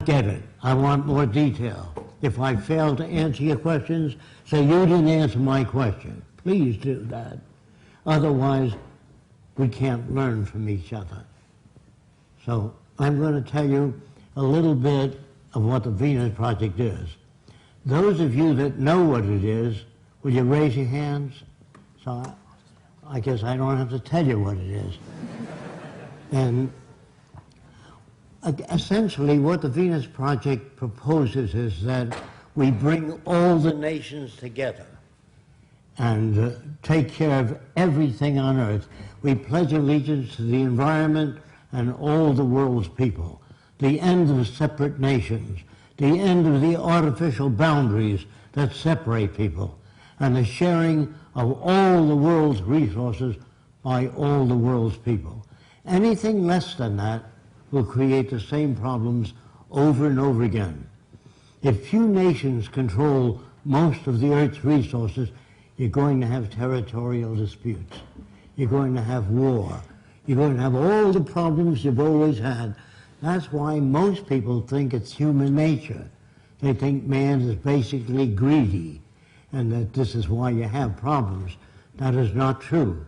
get it. I want more detail. If I fail to answer your questions, say you didn't answer my question. Please do that. Otherwise, we can't learn from each other. So I'm going to tell you a little bit of what the Venus Project is. Those of you that know what it is, will you raise your hands? So I guess I don't have to tell you what it is. And essentially what the Venus Project proposes is that we bring all the nations together and take care of everything on Earth. We pledge allegiance to the environment and all the world's people. The end of separate nations, the end of the artificial boundaries that separate people, and the sharing of all the world's resources by all the world's people. Anything less than that will create the same problems over and over again. If few nations control most of the Earth's resources, you're going to have territorial disputes. You're going to have war. You're going to have all the problems you've always had. That's why most people think it's human nature. They think man is basically greedy and that this is why you have problems. That is not true.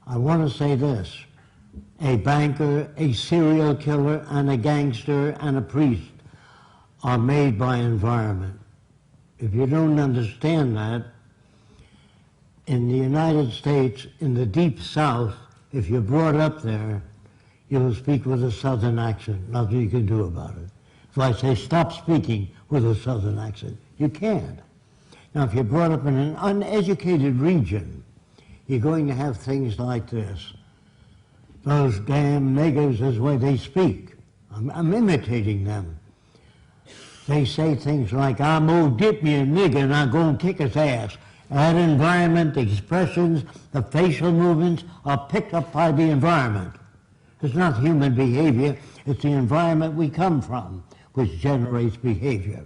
I want to say this. A banker, a serial killer, and a gangster, and a priest are made by environment. If you don't understand that, in the United States, in the Deep South, if you're brought up there, you'll speak with a Southern accent. Nothing you can do about it. If I say stop speaking with a Southern accent, you can't. Now, if you're brought up in an uneducated region, you're going to have things like this. Those damn niggers is the way they speak. I'm imitating them. They say things like, I'm gonna dip me a nigger and I'm gonna kick his ass. That environment, the expressions, the facial movements are picked up by the environment. It's not human behavior, it's the environment we come from which generates behavior.